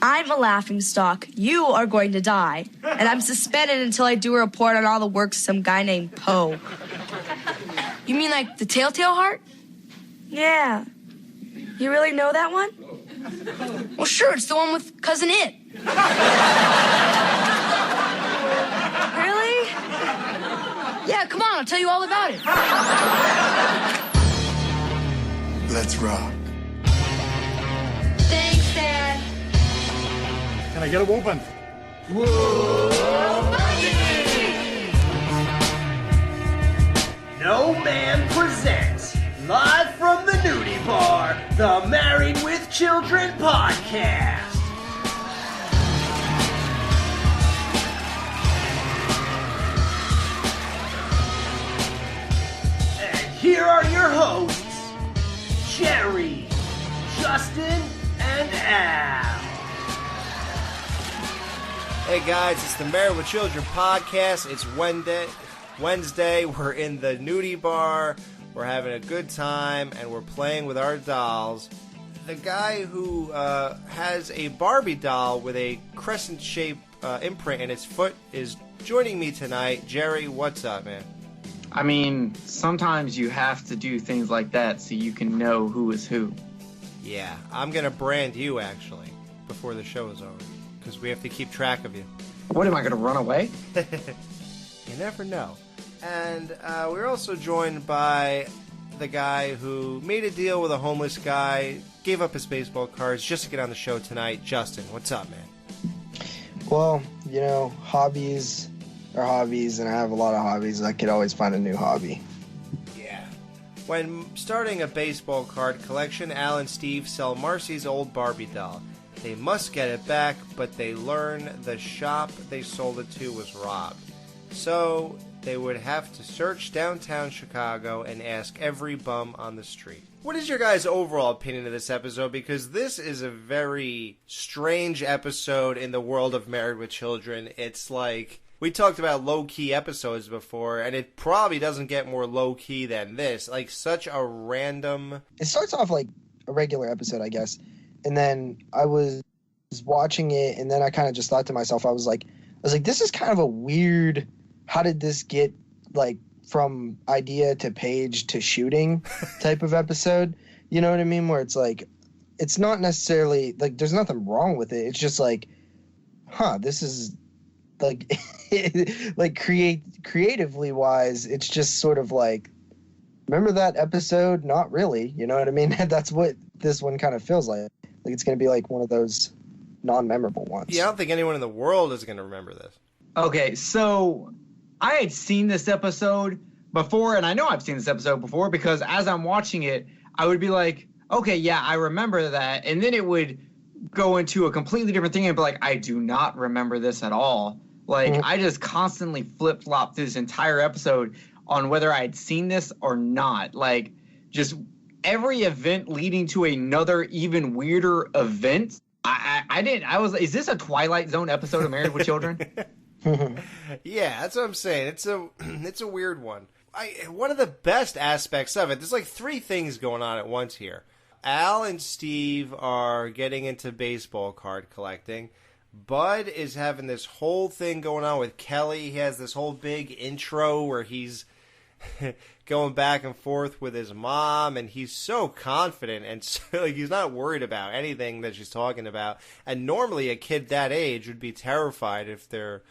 I'm a laughingstock. You are going to die. And I'm suspended until I do a report on all the works of some guy named Poe. You mean like the Telltale Heart? Yeah. You really know that one? Well, sure, it's the one with Cousin It. Really? Yeah, come on, I'll tell you all about it. Let's rock. Thanks, Dad. Can I get a whooping? Whoa, No Man presents, live from the nudie bar, the Married with Children podcast. And here are your hosts, Jerry, Justin, and Al. Hey guys, it's the Married with Children podcast. It's Wednesday. We're in the nudie bar. We're having a good time, and we're playing with our dolls. The guy who has a Barbie doll with a crescent-shaped imprint in its foot is joining me tonight. Jerry, what's up, man? I mean, sometimes you have to do things like that so you can know who is who. Yeah, I'm going to brand you, actually, before the show is over, because we have to keep track of you. What, am I going to run away? You never know. And we're also joined by the guy who made a deal with a homeless guy, gave up his baseball cards just to get on the show tonight. Justin, what's up, man? Well, you know, hobbies are hobbies, and I have a lot of hobbies. I could always find a new hobby. Yeah. When starting a baseball card collection, Al and Steve sell Marcy's old Barbie doll. They must get it back, but they learn the shop they sold it to was robbed. So they would have to search downtown Chicago and ask every bum on the street. What is your guys' overall opinion of this episode? Because this is a very strange episode in the world of Married with Children. It's like, we talked about low-key episodes before, and it probably doesn't get more low-key than this. Like, such a random... It starts off like a regular episode, I guess. And then I was watching it, and then I kind of just thought to myself, I was like, this is kind of a weird... How did this get, like, from idea to page to shooting type of episode? You know what I mean? Where it's like, it's not necessarily, like, there's nothing wrong with it. It's just like, this is, like, like, creatively wise, it's just sort of like, remember that episode? Not really. You know what I mean? That's what this one kind of feels like. Like, it's going to be, like, one of those non-memorable ones. Yeah, I don't think anyone in the world is going to remember this. Okay, so... I had seen this episode before, and I know I've seen this episode before because as I'm watching it, I would be like, okay, yeah, I remember that. And then it would go into a completely different thing and be like, I do not remember this at all. Like, I just constantly flip-flopped this entire episode on whether I had seen this or not. Like, just every event leading to another even weirder event. Is this a Twilight Zone episode of Married with Children? Yeah, that's what I'm saying. It's a weird one. One of the best aspects of it, there's like three things going on at once here. Al and Steve are getting into baseball card collecting. Bud is having this whole thing going on with Kelly. He has this whole big intro where he's going back and forth with his mom, and he's so confident, and so, like, he's not worried about anything that she's talking about. And normally a kid that age would be terrified if their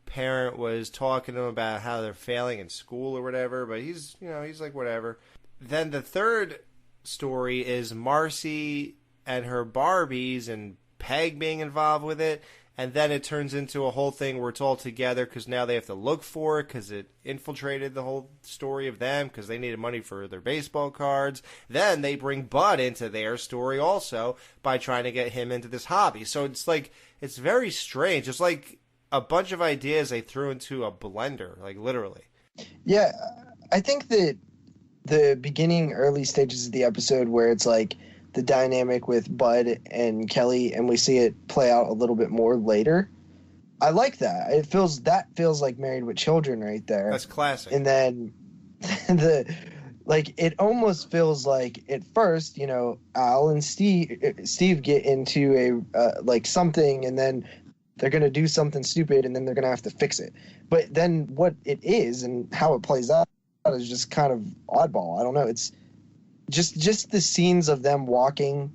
parent was talking to them about how they're failing in school or whatever, but he's like, whatever. Then the third story is Marcy and her Barbies and Peg being involved with it, and then it turns into a whole thing where it's all together because now they have to look for it because it infiltrated the whole story of them because they needed money for their baseball cards. Then they bring Bud into their story also by trying to get him into this hobby. So it's like, it's very strange. It's like a bunch of ideas they threw into a blender, like literally. Yeah, I think that the beginning, early stages of the episode where it's like the dynamic with Bud and Kelly, and we see it play out a little bit more later. I like that. That feels like Married with Children right there. That's classic. And then like it almost feels like at first, you know, Al and Steve get into a like something, and then they're gonna do something stupid, and then they're gonna have to fix it. But then what it is and how it plays out is just kind of oddball. I don't know. It's just the scenes of them walking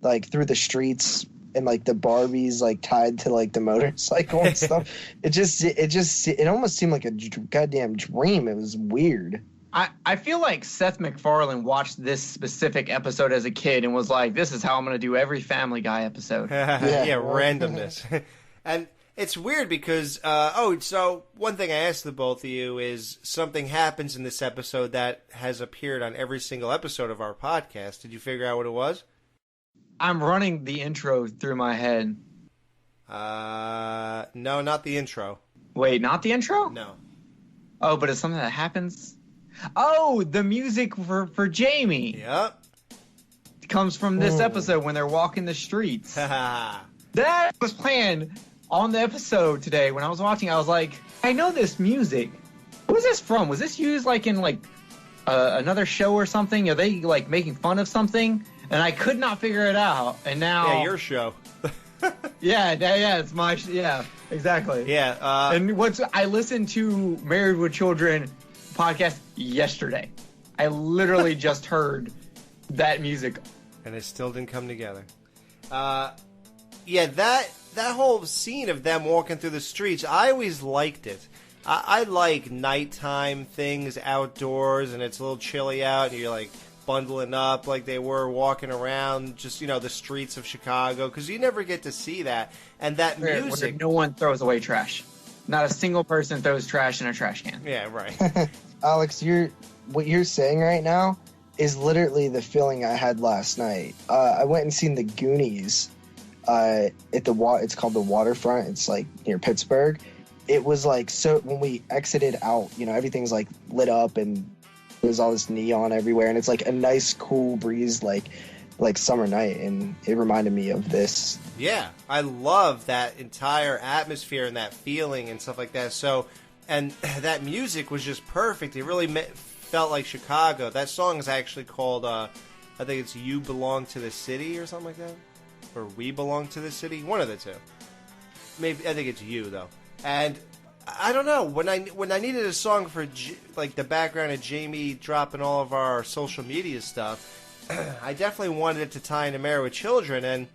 like through the streets and like the Barbies like tied to like the motorcycle and stuff. It almost seemed like a goddamn dream. It was weird. I feel like Seth MacFarlane watched this specific episode as a kid and was like, this is how I'm going to do every Family Guy episode. Yeah, randomness. And it's weird because, so one thing I asked the both of you is something happens in this episode that has appeared on every single episode of our podcast. Did you figure out what it was? I'm running the intro through my head. No, not the intro. Wait, not the intro? No. Oh, but it's something that happens? Oh, the music for Jamie. Yep. Comes from this episode when they're walking the streets. That was planned on the episode today. When I was watching, I was like, I know this music. Who is this from? Was this used like in like another show or something? Are they like making fun of something? And I could not figure it out. And now... Yeah, your show. yeah, it's my... Yeah, exactly. Yeah. And I listened to Married with Children podcast yesterday. I literally just heard that music. And it still didn't come together. Yeah, that whole scene of them walking through the streets, I always liked it. I like nighttime things outdoors, and it's a little chilly out, and you're like bundling up like they were walking around just, you know, the streets of Chicago, because you never get to see that. And that music... No one throws away trash. Not a single person throws trash in a trash can. Yeah, right. Alex, what you're saying right now is literally the feeling I had last night. I went and seen the Goonies at it's called the Waterfront. It's like near Pittsburgh. It was like, so when we exited out, you know, everything's like lit up and there's all this neon everywhere, and it's like a nice cool breeze like summer night, and it reminded me of this. Yeah, I love that entire atmosphere and that feeling and stuff like that. So, and that music was just perfect. It really felt like Chicago. That song is actually called, I think it's You Belong to the City or something like that. Or We Belong to the City. One of the two. Maybe, I think it's You, though. And I don't know, when I needed a song for like the background of Jamie dropping all of our social media stuff, I definitely wanted it to tie into Married with Children, and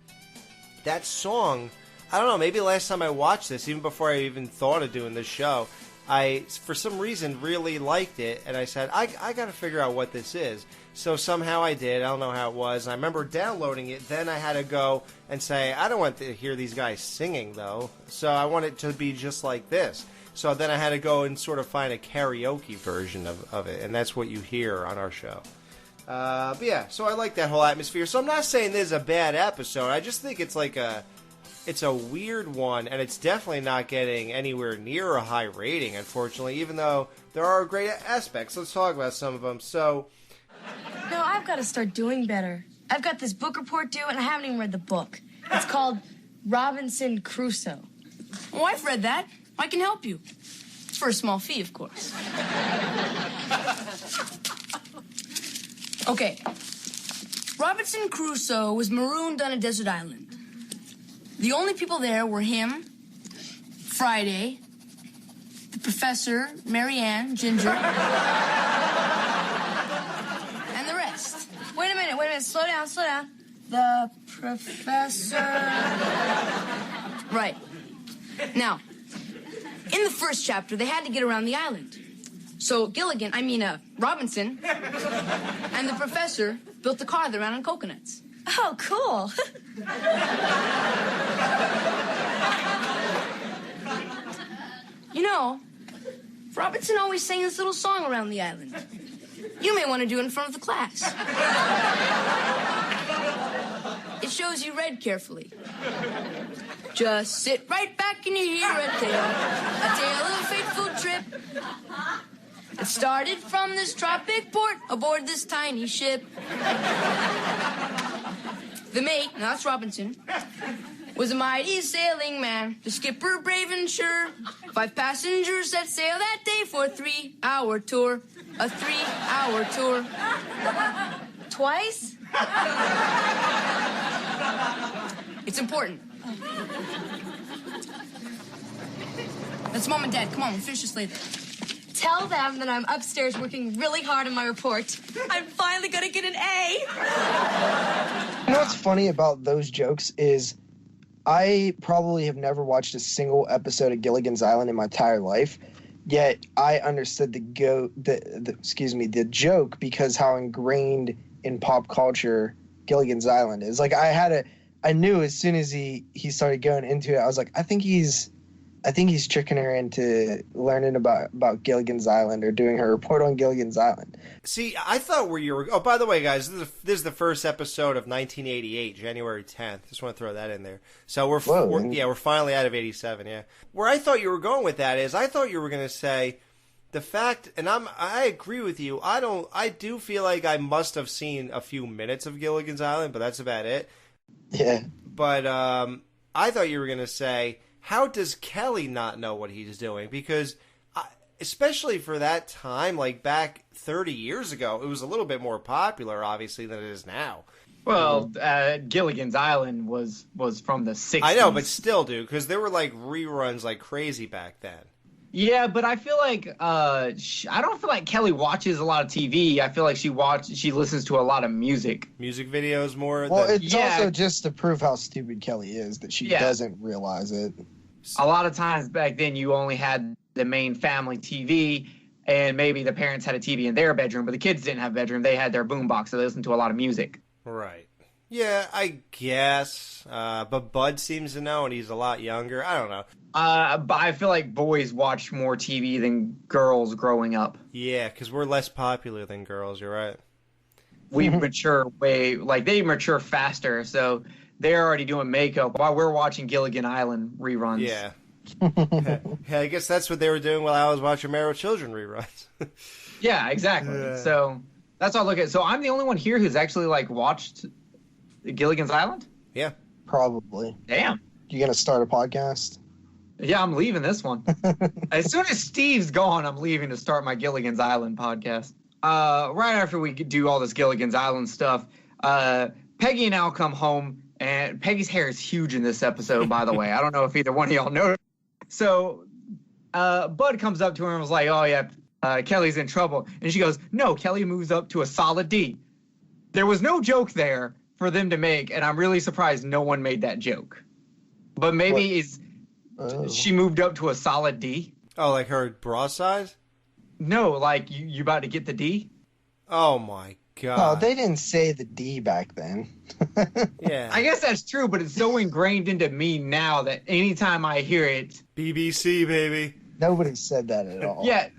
that song, I don't know, maybe last time I watched this, even before I even thought of doing this show, I, for some reason, really liked it, and I said, I got to figure out what this is. So somehow I did. I don't know how it was. I remember downloading it. Then I had to go and say, I don't want to hear these guys singing, though. So I want it to be just like this. So then I had to go and sort of find a karaoke version of it, and that's what you hear on our show. But yeah, so I like that whole atmosphere. So I'm not saying this is a bad episode. I just think it's like it's a weird one, and it's definitely not getting anywhere near a high rating, unfortunately, even though there are great aspects. Let's talk about some of them. So... No, I've got to start doing better. I've got this book report due, and I haven't even read the book. It's called Robinson Crusoe. Oh, I've read that. I can help you. It's for a small fee, of course. Okay. Robinson Crusoe was marooned on a desert island. The only people there were him, Friday, the professor, Mary Ann, Ginger, and the rest. Wait a minute. Slow down. The professor... Right. Now, in the first chapter, they had to get around the island. So Robinson and the professor built a car that ran on coconuts. Oh, cool. You know, Robinson always sang this little song around the island. You may want to do it in front of the class. It shows you read carefully. Just sit right back and you hear a tale of a fateful trip. It started from this tropic port aboard this tiny ship. The mate, now that's Robinson, was a mighty sailing man, the skipper brave and sure. 5 passengers set sail that day for a 3-hour tour. A 3-hour tour. Twice? It's important. That's Mom and Dad. Come on, we'll finish this later. Tell them that I'm upstairs working really hard on my report. I'm finally gonna get an A. You know what's funny about those jokes is I probably have never watched a single episode of Gilligan's Island in my entire life, yet I understood the joke because how ingrained in pop culture Gilligan's Island is. Like I knew as soon as he started going into it, I was like, I think he's tricking her into learning about Gilligan's Island or doing her report on Gilligan's Island. See, I thought where you were... Oh, by the way, guys, this is the first episode of 1988, January 10th. Just want to throw that in there. So we're finally out of 87, yeah. Where I thought you were going with that is I thought you were going to say the fact, and I agree with you, I do feel like I must have seen a few minutes of Gilligan's Island, but that's about it. Yeah. But I thought you were going to say, how does Kelly not know what he's doing? Because, especially for that time, like back 30 years ago, it was a little bit more popular, obviously, than it is now. Well, Gilligan's Island was from the 60s. I know, but still, dude, because there were like reruns like crazy back then. Yeah, but I feel like I don't feel like Kelly watches a lot of TV. I feel like she listens to a lot of music. Music videos more. Well, it's also just to prove how stupid Kelly is that she doesn't realize it. A lot of times back then, you only had the main family TV, and maybe the parents had a TV in their bedroom, but the kids didn't have a bedroom. They had their boombox, so they listened to a lot of music. Right. Yeah, I guess. But Bud seems to know, and he's a lot younger. I don't know. But I feel like boys watch more TV than girls growing up. Yeah, because we're less popular than girls. You're right. We mature they mature faster, so they're already doing makeup while we're watching Gilligan Island reruns. Yeah. Yeah, I guess that's what they were doing while I was watching Married with Children reruns. Yeah, exactly. So that's all I look at. So I'm the only one here who's actually watched Gilligan's Island? Yeah. Probably. Damn. You gonna start a podcast? Yeah, I'm leaving this one. As soon as Steve's gone, I'm leaving to start my Gilligan's Island podcast. Right after we do all this Gilligan's Island stuff, Peggy and Al come home, and Peggy's hair is huge in this episode, by the way. I don't know if either one of y'all know. So Bud comes up to her and was like, oh, yeah, Kelly's in trouble. And she goes, no, Kelly moves up to a solid D. There was no joke there for them to make, and I'm really surprised no one made that joke. But maybe she moved up to a solid D? Oh, like her bra size? No, like you about to get the D? Oh my god. Oh, they didn't say the D back then. Yeah. I guess that's true, but it's so ingrained into me now that anytime I hear it... BBC, baby. Nobody said that at all. Yeah.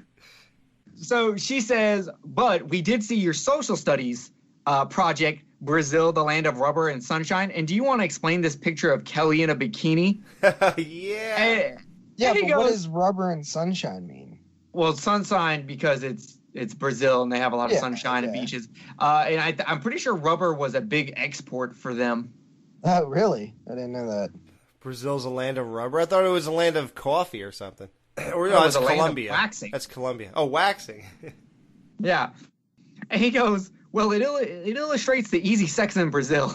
So she says, but we did see your social studies project, Brazil, the land of rubber and sunshine. And do you want to explain this picture of Kelly in a bikini? Yeah. But what does rubber and sunshine mean? Well, sunshine because it's Brazil and they have a lot of sunshine and beaches. And I'm pretty sure rubber was a big export for them. Oh, really? I didn't know that. Brazil's a land of rubber? I thought it was a land of coffee or something. Or no, it's Colombia. Land of waxing. That's Colombia. Oh, waxing. Yeah. And he goes, well, it illustrates the easy sex in Brazil.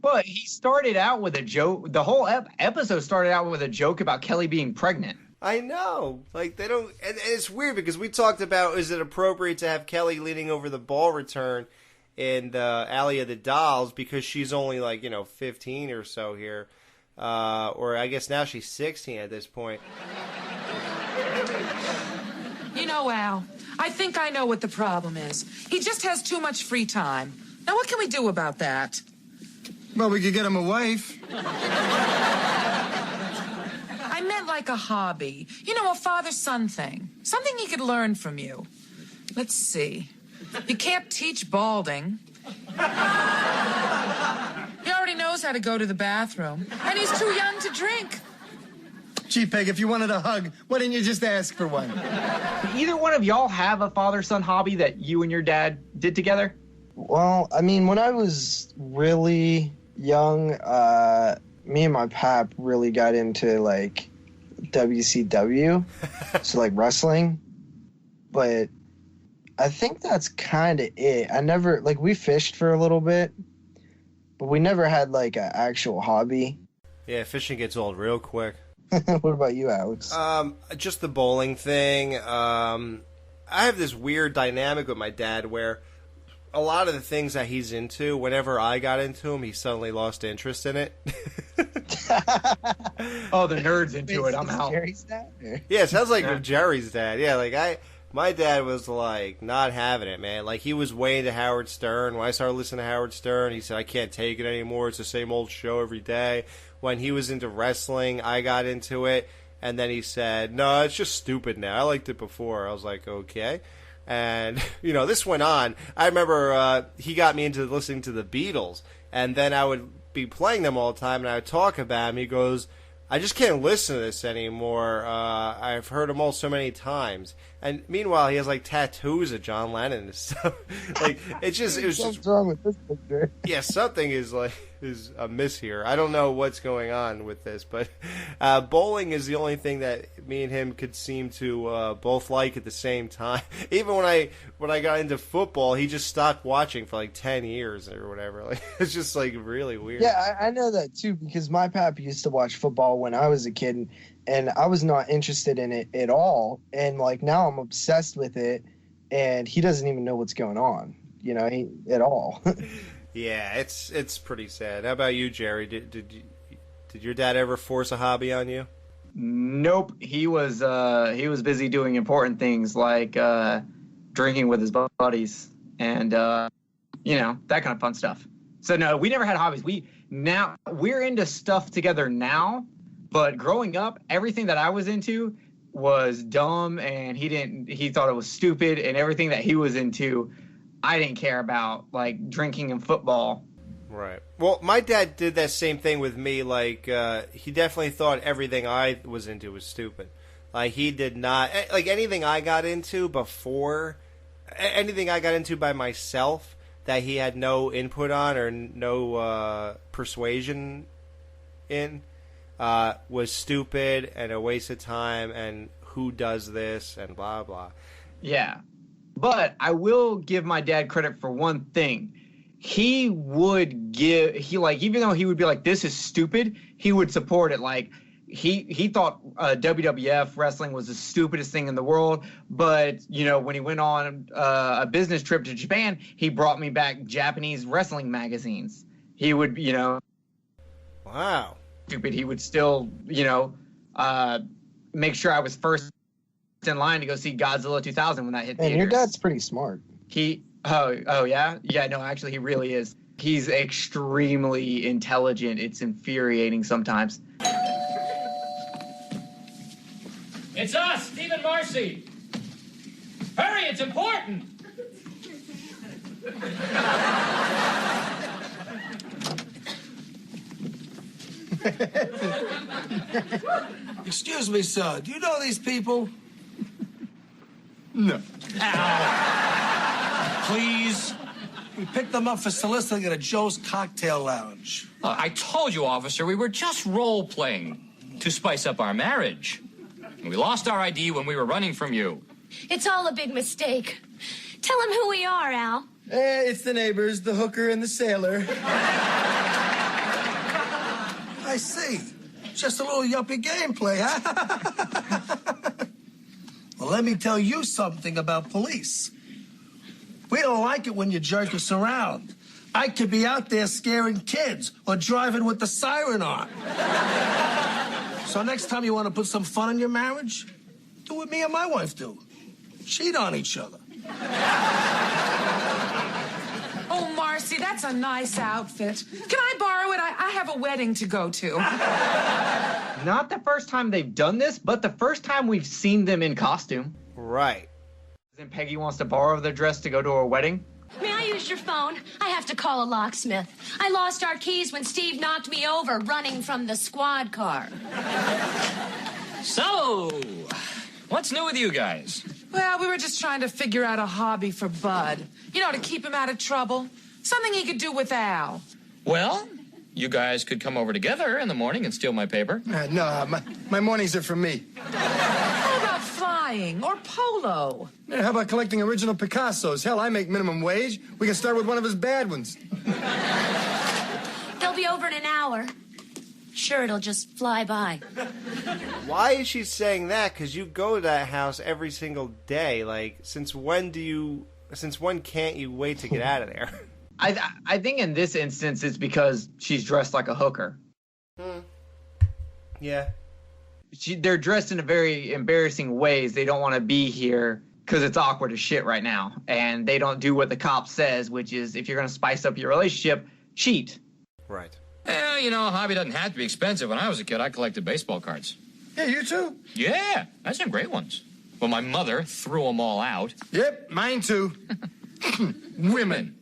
But he started out with a joke. The whole episode started out with a joke about Kelly being pregnant. I know. Like, they don't... And it's weird because we talked about, is it appropriate to have Kelly leaning over the ball return in the Alley of the Dolls because she's only, 15 or so here. Or I guess now she's 16 at this point. You know, Al, I think I know what the problem is. He just has too much free time. Now, what can we do about that? Well, we could get him a wife. I meant like a hobby. You know, a father-son thing. Something he could learn from you. Let's see. You can't teach balding. He already knows how to go to the bathroom. And he's too young to drink. Gee, Peg, if you wanted a hug, why didn't you just ask for one? Do either one of y'all have a father-son hobby that you and your dad did together? Well, I mean, when I was really young, me and my pap really got into like WCW, so like wrestling. But I think that's kind of it. I never, like, we fished for a little bit, but we never had like an actual hobby. Yeah, fishing gets old real quick. What about you, Alex? Just the bowling thing. I have this weird dynamic with my dad where a lot of the things that he's into, whenever I got into him, he suddenly lost interest in it. Oh, the nerd's into it. I'm out. Jerry's dad? Yeah, it sounds like Jerry's dad. Yeah, like my dad was like not having it, man. Like he was way into Howard Stern. When I started listening to Howard Stern, he said, I can't take it anymore. It's the same old show every day. When he was into wrestling, I got into it. And then he said, no, it's just stupid now. I liked it before. I was like, okay. And, you know, this went on. I remember he got me into listening to the Beatles. And then I would be playing them all the time, and I would talk about them. He goes, I just can't listen to this anymore. I've heard them all so many times. And meanwhile, he has like tattoos of John Lennon and stuff. Like it was just What's wrong with this picture? yeah, something is amiss here. I don't know what's going on with this, but bowling is the only thing that me and him could seem to both like at the same time. Even when I got into football, he just stopped watching for like 10 years or whatever. Like it's just like really weird. Yeah, I know that too because my pap used to watch football when I was a kid, and I was not interested in it at all. And like now I'm obsessed with it, and he doesn't even know what's going on, you know, at all. Yeah, it's pretty sad. How about you, Jerry? Did your dad ever force a hobby on you? Nope. He was busy doing important things like drinking with his buddies and you know, that kind of fun stuff. So no, we never had hobbies. We're into stuff together now, but growing up, everything that I was into was dumb, and he thought it was stupid, and everything that he was into, I didn't care about, like drinking and football. Right. Well, my dad did that same thing with me. Like, he definitely thought everything I was into was stupid. Like, he did not, like, anything I got into by myself that he had no input on or no persuasion in, was stupid and a waste of time and who does this and blah, blah. Yeah. But I will give my dad credit for one thing. Even though he would be like, this is stupid, he would support it. Like, he thought WWF wrestling was the stupidest thing in the world. But, you know, when he went on a business trip to Japan, he brought me back Japanese wrestling magazines. He would, you know. Wow. Stupid. He would still, you know, make sure I was first in line to go see Godzilla 2000 when that hit theaters. And your dad's pretty smart. Oh yeah? Yeah, no, actually he really is. He's extremely intelligent. It's infuriating sometimes. It's us, Steve and Marcy. Hurry, it's important. Excuse me, sir. Do you know these people? No. Please. We picked them up for soliciting at a Joe's Cocktail Lounge. I told you, officer, we were just role-playing to spice up our marriage. We lost our ID when we were running from you. It's all a big mistake. Tell him who we are, Al. It's the neighbors, the hooker and the sailor. I see. Just a little yuppie gameplay, huh? Well, let me tell you something about police. We don't like it when you jerk us around. I could be out there scaring kids or driving with the siren on. So next time you want to put some fun in your marriage, do what me and my wife do. Cheat on each other. Oh, Marcy, that's a nice outfit. Can I borrow it? I have a wedding to go to. Not the first time they've done this, but the first time we've seen them in costume. Right. And Peggy wants to borrow their dress to go to her wedding. May I use your phone? I have to call a locksmith. I lost our keys when Steve knocked me over running from the squad car. So, what's new with you guys? Well, we were just trying to figure out a hobby for Bud. You know, to keep him out of trouble. Something he could do with Al. Well, You guys could come over together in the morning and steal my paper. No, my mornings are for me. How about flying or polo? Yeah, how about collecting original Picassos? Hell, I make minimum wage. We can start with one of his bad ones. They'll be over in an hour. Sure, it'll just fly by. Why is she saying that? Because you go to that house every single day. Like, since when can't you wait to get out of there? I think in this instance it's because she's dressed like a hooker. Yeah. They're dressed in a very embarrassing ways. They don't want to be here because it's awkward as shit right now. And they don't do what the cop says, which is if you're going to spice up your relationship, cheat. Right. Well, you know, a hobby doesn't have to be expensive. When I was a kid, I collected baseball cards. Yeah, you too? Yeah, I had some great ones. Well, my mother threw them all out. Yep, mine too. Women.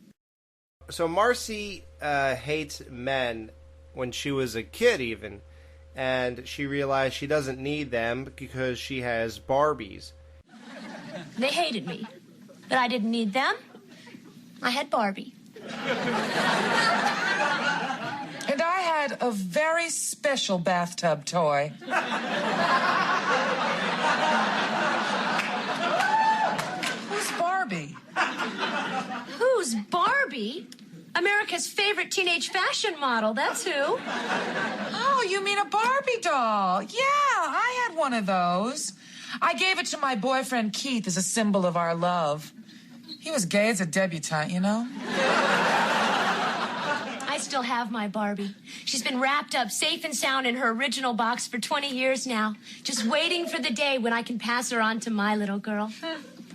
So Marcy hates men when she was a kid even, and she realized she doesn't need them because she has Barbies. They hated me, but I didn't need them. I had Barbie. And I had a very special bathtub toy. Who's Barbie? Who's Barbie? America's favorite teenage fashion model, that's who. Oh, you mean a Barbie doll? Yeah, I had one of those. I gave it to my boyfriend Keith as a symbol of our love. He was gay as a debutante, you know? I still have my Barbie. She's been wrapped up safe and sound in her original box for 20 years now, just waiting for the day when I can pass her on to my little girl.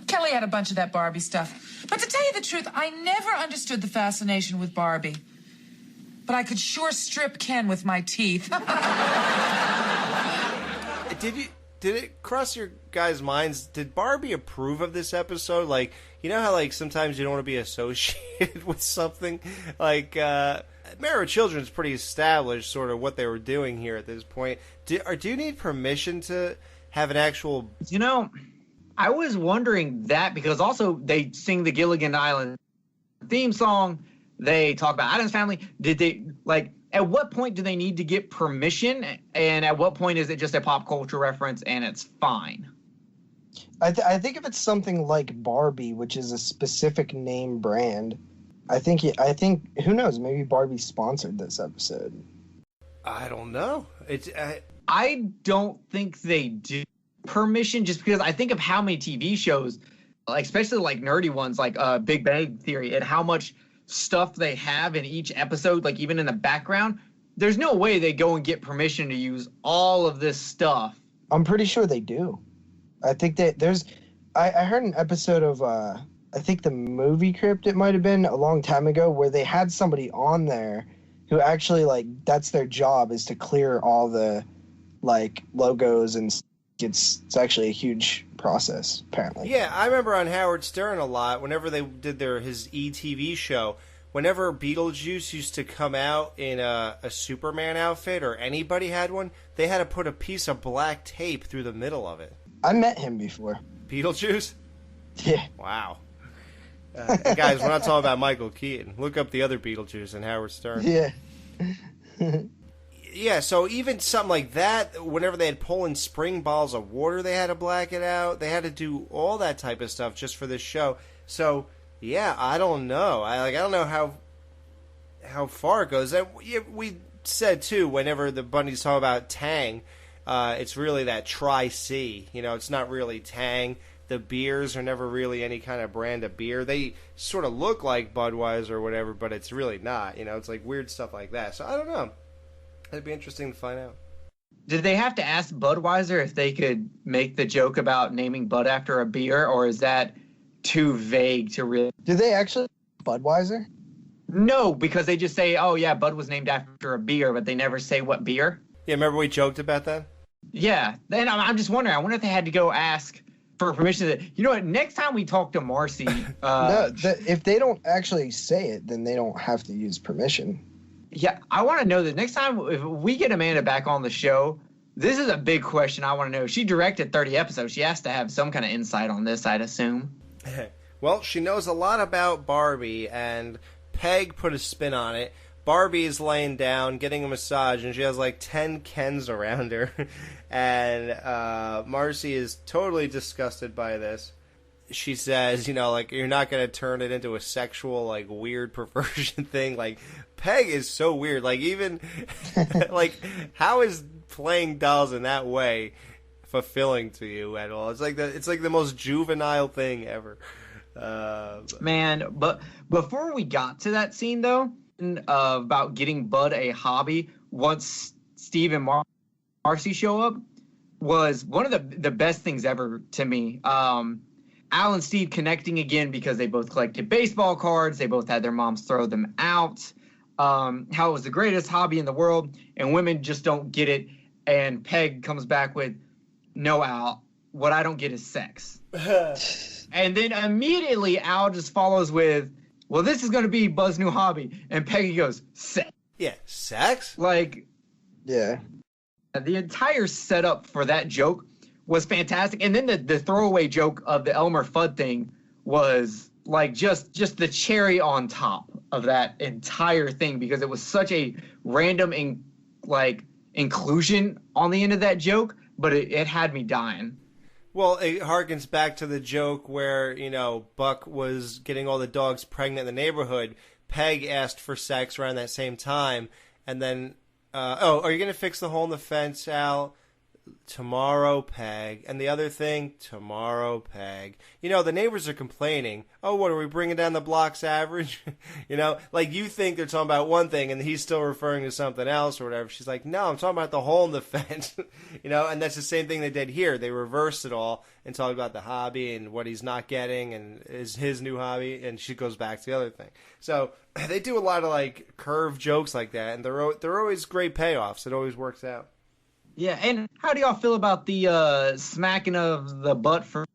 Kelly had a bunch of that Barbie stuff. But to tell you the truth, I never understood the fascination with Barbie. But I could sure strip Ken with my teeth. Did it cross your guys' minds? Did Barbie approve of this episode? Like, you know how, like, sometimes you don't want to be associated with something? Like, Married with Children is pretty established, sort of, what they were doing here at this point. Do you need permission to have an actual... You know, I was wondering that because also they sing the Gilligan Island theme song. They talk about Addams Family. Did they, like... At what point do they need to get permission, and at what point is it just a pop culture reference and it's fine? I think if it's something like Barbie, which is a specific name brand, I think who knows? Maybe Barbie sponsored this episode. I don't know. I don't think they do permission just because I think of how many TV shows, like especially like nerdy ones like Big Bang Theory, and how much stuff they have in each episode, like even in the background. There's no way they go and get permission to use all of this stuff. I'm pretty sure they do. I think that I heard an episode of I think the Movie Crypt, it might have been a long time ago, where they had somebody on there who actually, like, that's their job, is to clear all the, like, logos, and it's actually a huge process, apparently. Yeah, I remember on Howard Stern a lot, whenever they did his ETV show, whenever Beetlejuice used to come out in a Superman outfit, or anybody had one, they had to put a piece of black tape through the middle of it. I met him before. Beetlejuice? Yeah. Wow. Guys, we're not talking about Michael Keaton. Look up the other Beetlejuice in Howard Stern. Yeah. Yeah, so even something like that, whenever they had pulling spring balls of water, they had to black it out. They had to do all that type of stuff just for this show. So, yeah, I don't know. I don't know how far it goes. We said, too, whenever the bunnies talk about Tang, it's really that Tri-C. You know, it's not really Tang. The beers are never really any kind of brand of beer. They sort of look like Budweiser or whatever, but it's really not. You know, it's like weird stuff like that. So, I don't know. It'd be interesting to find out. Did they have to ask Budweiser if they could make the joke about naming Bud after a beer, or is that too vague to really... Did they actually Budweiser? No, because they just say, oh, yeah, Bud was named after a beer, but they never say what beer. Yeah, remember we joked about that? Yeah. Then I'm just wondering, I wonder if they had to go ask for permission. You know what, next time we talk to Marcy... No, if they don't actually say it, then they don't have to use permission. Yeah, I want to know that next time if we get Amanda back on the show, this is a big question I want to know. She directed 30 episodes. She has to have some kind of insight on this, I'd assume. Well, she knows a lot about Barbie, and Peg put a spin on it Barbie is laying down, getting a massage, and she has like 10 Kens around her. And Marcy is totally disgusted by this. She says, like, you're not going to turn it into a sexual, like, weird perversion thing. Like, Peg is so weird. Like, even, like, how is playing dolls in that way fulfilling to you at all? It's like the most juvenile thing ever. Man, but before we got to that scene, though, about getting Bud a hobby once Steve and Marcy show up, was one of the best things ever to me. Al and Steve connecting again because they both collected baseball cards. They both had their moms throw them out. How it was the greatest hobby in the world, and women just don't get it. And Peg comes back with, "No, Al, what I don't get is sex." And then immediately Al just follows with, "Well, this is going to be Buzz's new hobby." And Peggy goes, "Sex." Yeah, sex? Like, yeah. The entire setup for that joke was fantastic. And then the throwaway joke of the Elmer Fudd thing was like just the cherry on top of that entire thing, because it was such a random inclusion on the end of that joke, but it had me dying. Well, it harkens back to the joke where, Buck was getting all the dogs pregnant in the neighborhood. Peg asked for sex around that same time, and then, are you going to fix the hole in the fence, Al? Tomorrow, Peg. And the other thing, tomorrow, Peg. The neighbors are complaining. Oh, what, are we bringing down the block's average? Like you think they're talking about one thing and he's still referring to something else or whatever. She's like, no, I'm talking about the hole in the fence. And that's the same thing they did here. They reversed it all and talked about the hobby and what he's not getting and is his new hobby. And she goes back to the other thing. So they do a lot of like curved jokes like that. And they're always great payoffs. It always works out. Yeah, and how do y'all feel about the smacking of the butt for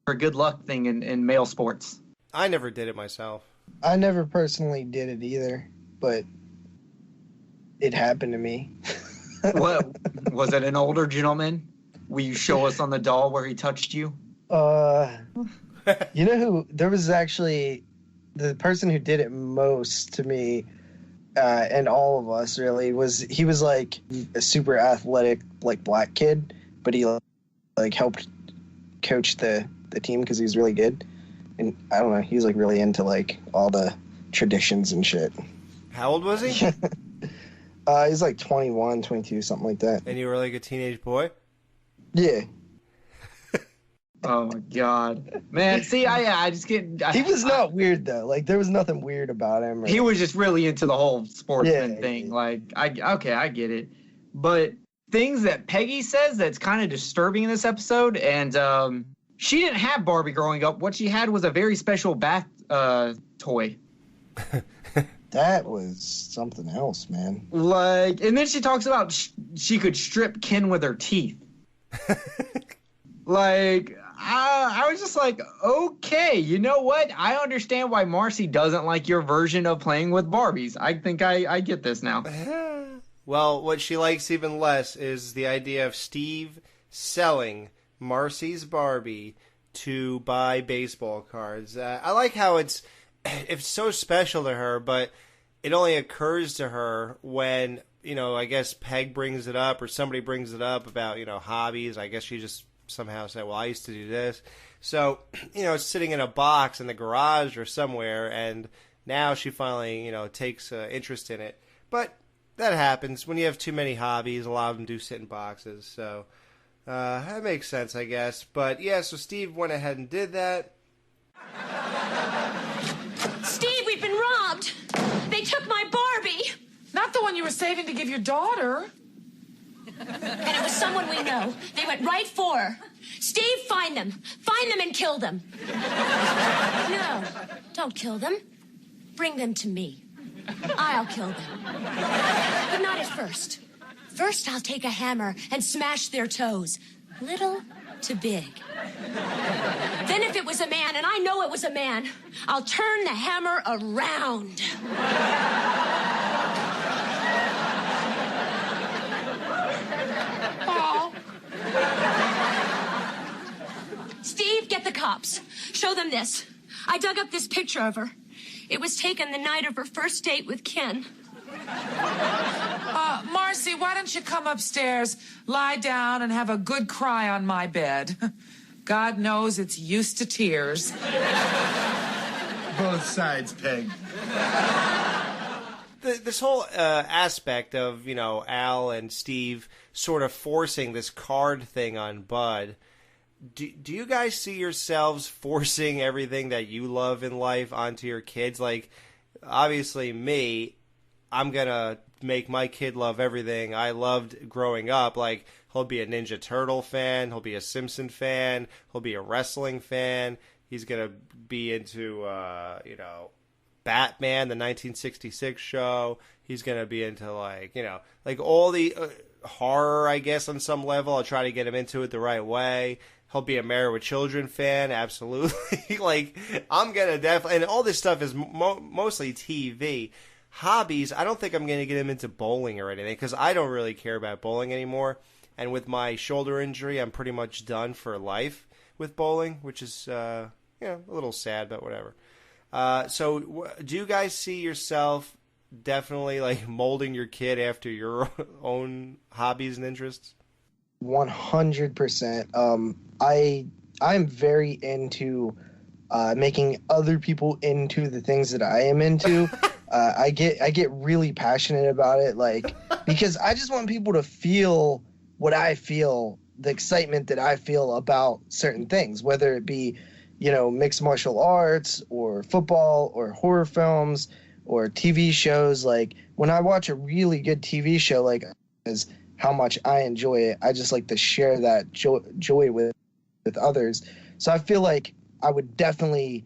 good luck thing in male sports? I never did it myself. I never personally did it either, but it happened to me. What, was it an older gentleman? Will you show us on the doll where he touched you? Who? There was actually the person who did it most to me. And all of us really he was like a super athletic like black kid, but he like helped coach the team because he was really good, and I don't know, he's like really into like all the traditions and shit. How old was he? He's like 21, 22, something like that. And you were like a teenage boy? Yeah. Oh my god, man! See, I just get. He was not weird though. Like there was nothing weird about him. He was just really into the whole sportsman thing. Yeah. Like, I get it. But things that Peggy says that's kind of disturbing in this episode, and she didn't have Barbie growing up. What she had was a very special bath toy. That was something else, man. Like, and then she talks about she could strip Ken with her teeth. Like. I was just like, okay, you know what? I understand why Marcy doesn't like your version of playing with Barbies. I think I get this now. Well, what she likes even less is the idea of Steve selling Marcy's Barbie to buy baseball cards. I like how it's so special to her, but it only occurs to her when, I guess Peg brings it up or somebody brings it up about, hobbies. I guess she just somehow said, well, I used to do this. So, it's sitting in a box in the garage or somewhere, and now she finally, takes interest in it. But that happens. When you have too many hobbies, a lot of them do sit in boxes. So, that makes sense, I guess. But, yeah, so Steve went ahead and did that. Steve, we've been robbed. They took my Barbie. Not the one you were saving to give your daughter. And it was someone we know. They went right for her. Steve, find them. Find them and kill them. No, don't kill them. Bring them to me. I'll kill them. But not at first. First, I'll take a hammer and smash their toes. Little to big. Then if it was a man, and I know it was a man, I'll turn the hammer around. Steve, get the cops. Show them this. I dug up this picture of her. It was taken the night of her first date with Ken. Marcy, why don't you come upstairs, lie down, and have a good cry on my bed? God knows it's used to tears. Both sides, Peg. This whole aspect of, Al and Steve sort of forcing this card thing on Bud, do you guys see yourselves forcing everything that you love in life onto your kids? Like, obviously me, I'm going to make my kid love everything I loved growing up. Like, he'll be a Ninja Turtle fan, he'll be a Simpson fan, he'll be a wrestling fan, he's going to be into, Batman, the 1966 show. He's going to be into, like all the horror, I guess, on some level. I'll try to get him into it the right way. He'll be a Married with Children fan, absolutely. Like, I'm going to definitely... And all this stuff is mostly TV. Hobbies, I don't think I'm going to get him into bowling or anything, because I don't really care about bowling anymore. And with my shoulder injury, I'm pretty much done for life with bowling, which is, a little sad, but whatever. So do you guys see yourself definitely like molding your kid after your own hobbies and interests? 100%. I'm very into making other people into the things that I am into. I get really passionate about it, like, because I just want people to feel what I feel, the excitement that I feel about certain things, whether it be mixed martial arts or football or horror films or TV shows. Like, when I watch a really good TV show, like, is how much I enjoy it, I just like to share that joy with others. So I feel like I would definitely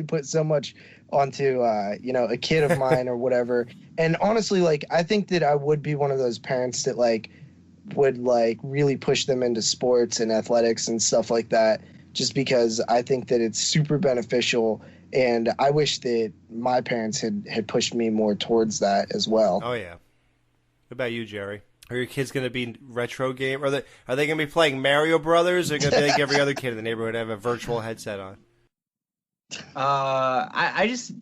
put so much onto, a kid of mine or whatever. And honestly, like, I think that I would be one of those parents that, like, would, like, really push them into sports and athletics and stuff like that, just because I think that it's super beneficial, and I wish that my parents had pushed me more towards that as well. Oh, yeah. What about you, Jerry? Are your kids going to be retro game? Are they going to be playing Mario Brothers, or are they going to be like every other kid in the neighborhood have a virtual headset on? I just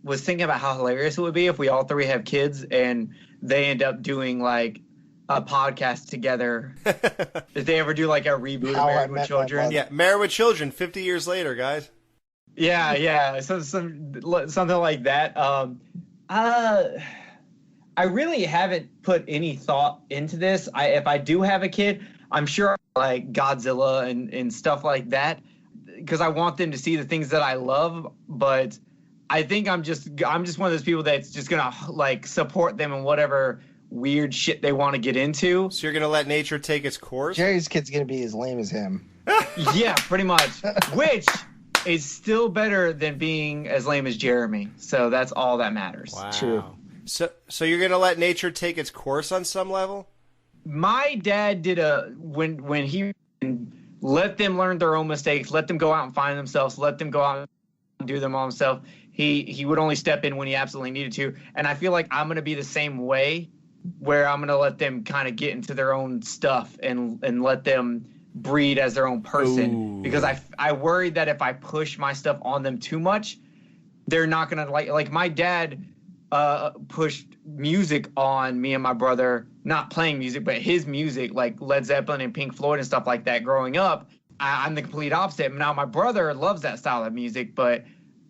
was thinking about how hilarious it would be if we all three have kids and they end up doing, like, a podcast together. If they ever do like a reboot of Married with Children. Yeah, Married with Children 50 years later, guys. Yeah. Something like that. I really haven't put any thought into this. If I do have a kid, I'm sure like Godzilla and stuff like that, because I want them to see the things that I love. But I think I'm just one of those people that's just gonna like support them in whatever weird shit they want to get into. So you're going to let nature take its course? Jerry's kid's going to be as lame as him. Yeah, pretty much. Which is still better than being as lame as Jeremy. So that's all that matters. Wow. True. So you're going to let nature take its course on some level? My dad did when he let them learn their own mistakes, let them go out and find themselves, let them go out and do them all himself. He would only step in when he absolutely needed to. And I feel like I'm going to be the same way, where I'm going to let them kind of get into their own stuff and let them breed as their own person. Ooh. Because I worry that if I push my stuff on them too much, they're not going to like my dad pushed music on me and my brother, not playing music, but his music, like Led Zeppelin and Pink Floyd and stuff like that growing up. I'm the complete opposite. Now, my brother loves that style of music, but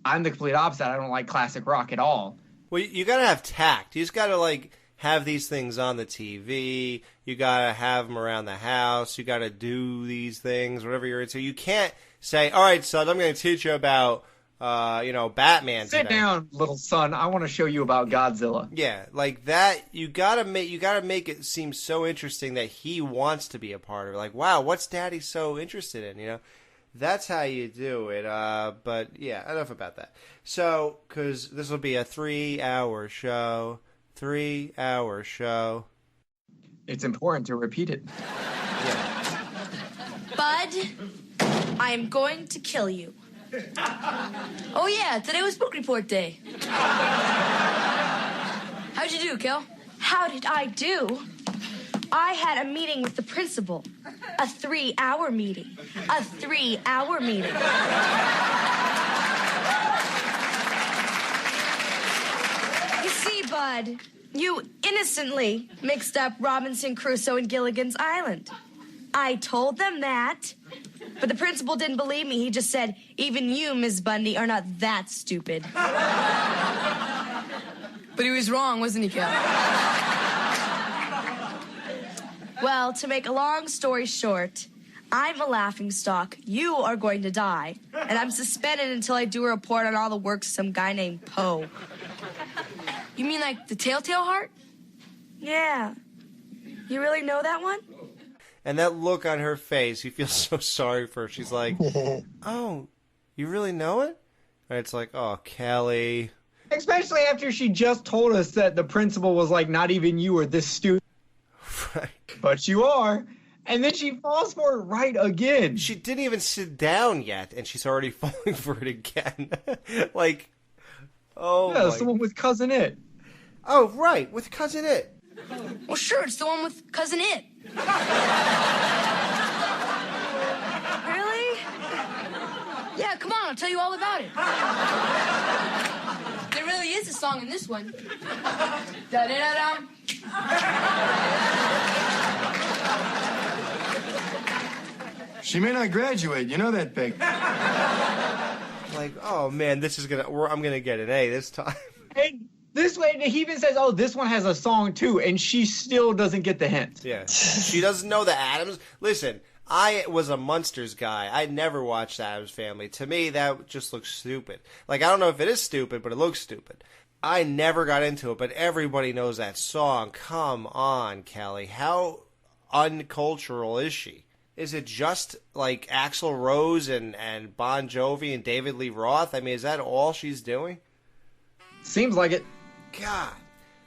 I'm the complete opposite. I don't like classic rock at all. Well, you got to have tact. You just got to, like, have these things on the TV. You got to have them around the house. You got to do these things, whatever you're into. You can't say, all right, son, I'm going to teach you about, Batman today. Sit down, little son. I want to show you about Godzilla. Yeah, like that. You gotta make it seem so interesting that he wants to be a part of it. Like, wow, what's Daddy so interested in? That's how you do it. But yeah, enough about that. So, because this will be a 3-hour show. 3-hour show. It's important to repeat it. Yeah. Bud, I am going to kill you. Oh yeah, today was book report day. How'd you do, Kel? How did I do? I had a meeting with the principal. A 3-hour meeting. A 3-hour meeting. You see, Bud, Bud. You innocently mixed up Robinson Crusoe and Gilligan's Island. I told them that, but the principal didn't believe me. He just said, even you, Miss Bundy, are not that stupid. But he was wrong, wasn't he, Cal? Well, to make a long story short, I'm a laughingstock. You are going to die. And I'm suspended until I do a report on all the works of some guy named Poe. You mean like the Telltale Heart? Yeah. You really know that one? And that look on her face, you feel so sorry for her. She's like, oh, you really know it? And it's like, oh, Kelly. Especially after she just told us that the principal was like, not even you are this stupid. Right. But you are. And then she falls for it right again. She didn't even sit down yet, and she's already falling for it again. Like, oh, yeah, it's the one with Cousin It. Oh, right, with Cousin It. Well, sure, it's the one with Cousin It. Really? Yeah, come on, I'll tell you all about it. There really is a song in this one. Da-da-da-dum. She may not graduate. You know that, Peg. Like, oh man, I'm gonna get an A this time. And this way, he even says, oh, this one has a song too, and she still doesn't get the hint. Yeah, she doesn't know the Addams. Listen, I was a Munsters guy. I never watched Addams Family. To me, that just looks stupid. Like, I don't know if it is stupid, but it looks stupid. I never got into it, but everybody knows that song. Come on, Kelly. How uncultural is she? Is it just like Axl Rose and Bon Jovi and David Lee Roth? I mean, is that all she's doing? Seems like it. God.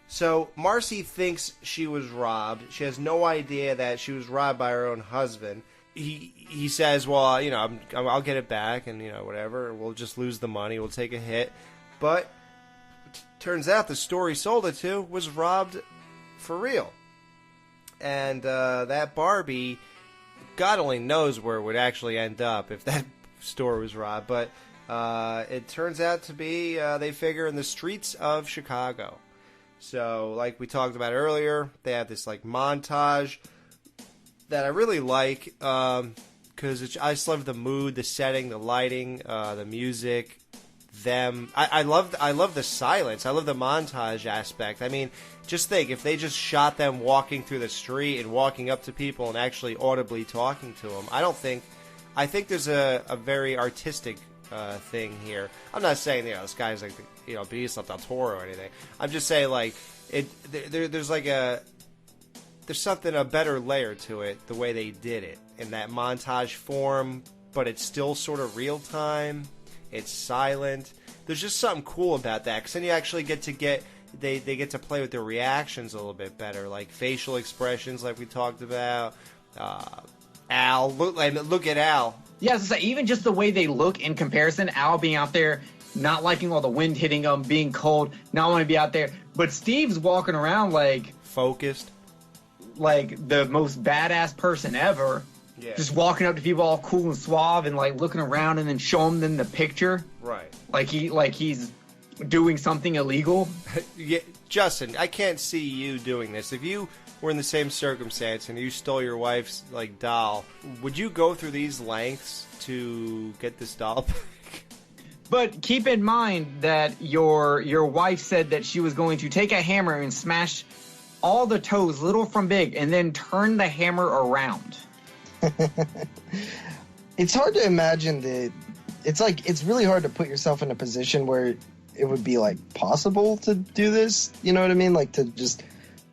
So Marcy thinks she was robbed. She has no idea that she was robbed by her own husband. He says, well, you know, I'll get it back and, you know, whatever. We'll just lose the money. We'll take a hit. But turns out the store he sold it to was robbed for real. And that Barbie, God only knows where it would actually end up if that store was robbed. But it turns out to be, they figure, in the streets of Chicago. So, like we talked about earlier, they have this, like, montage that I really like, because I just love the mood, the setting, the lighting, the music, them. I love the silence. I love the montage aspect. I mean, just think, if they just shot them walking through the street and walking up to people and actually audibly talking to them, I think there's a very artistic thing here. I'm not saying, you know, this guy's like, you know, Benicio del Toro or anything. I'm just saying, like, there's like there's something, a better layer to it, the way they did it in that montage form, but it's still sort of real time. It's silent. There's just something cool about that, because then you actually get they get to play with their reactions a little bit better, like facial expressions, like we talked about. Al, look at Al. Yeah, so even just the way they look in comparison, Al being out there, not liking all the wind hitting him, being cold, not wanting to be out there. But Steve's walking around like focused, like the most badass person ever. Yeah. Just walking up to people all cool and suave and like looking around and then showing them the picture. Right. Like he's doing something illegal. Yeah, Justin, I can't see you doing this. If you were in the same circumstance and you stole your wife's like doll, would you go through these lengths to get this doll back? But keep in mind that your wife said that she was going to take a hammer and smash all the toes, little from big, and then turn the hammer around. It's hard to imagine that. It's really hard to put yourself in a position where it would be like possible to do this. You know what I mean? Like to just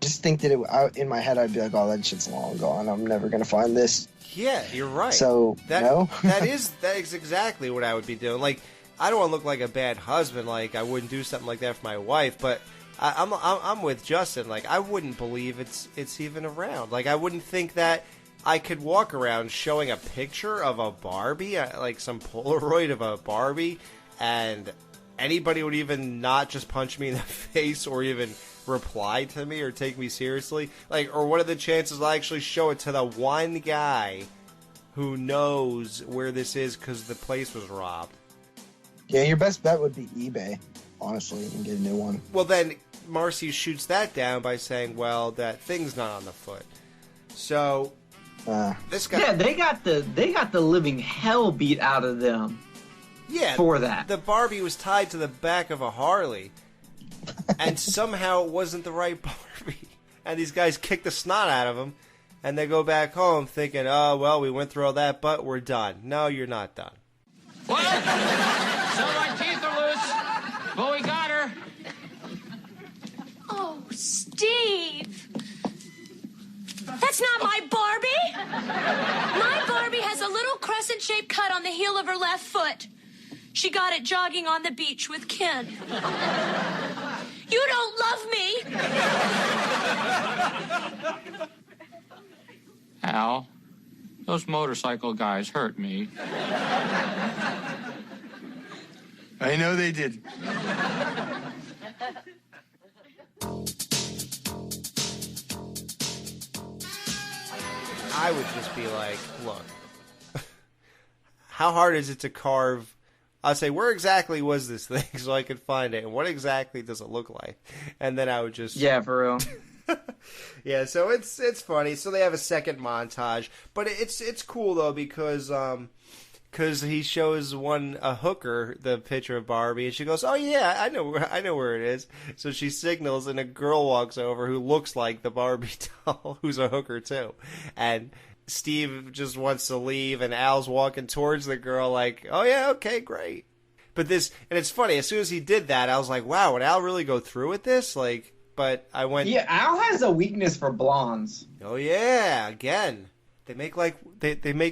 think that in my head I'd be like, oh, that shit's long gone. I'm never gonna find this. Yeah, you're right. So no. that is exactly what I would be doing. Like, I don't want to look like a bad husband. Like, I wouldn't do something like that for my wife. But I'm with Justin. Like, I wouldn't believe it's even around. Like, I wouldn't think that I could walk around showing a picture of a Barbie, like some Polaroid of a Barbie, and anybody would even not just punch me in the face or even reply to me or take me seriously. Like, or what are the chances I'll actually show it to the one guy who knows where this is because the place was robbed? Yeah, your best bet would be eBay, honestly, and get a new one. Well, then Marcy shoots that down by saying, well, that thing's not on the foot. So this guy... Yeah, they got the living hell beat out of them. Yeah, for that. The Barbie was tied to the back of a Harley, and somehow it wasn't the right Barbie. And these guys kick the snot out of him, and they go back home thinking, oh, well, we went through all that, but we're done. No, you're not done. What? So my teeth are loose, but we got her. Oh, Steve. That's not my Barbie. My Barbie has a little crescent-shaped cut on the heel of her left foot. She got it jogging on the beach with Ken. You don't love me. Al, those motorcycle guys hurt me. I know they did. I would just be like, look, how hard is it to carve? I'll say, where exactly was this thing so I could find it? And what exactly does it look like? And then I would just... Yeah, for real. Yeah, so it's funny. So they have a second montage. But it's cool, though, because he shows a hooker the picture of Barbie, and she goes, oh, yeah, I know where it is. So she signals, and a girl walks over who looks like the Barbie doll, who's a hooker, too. And... Steve just wants to leave, and Al's walking towards the girl like, oh, yeah, okay, great. But and it's funny, as soon as he did that, I was like, wow, would Al really go through with this? Like, but I went... Yeah, Al has a weakness for blondes. Oh, yeah, again. They make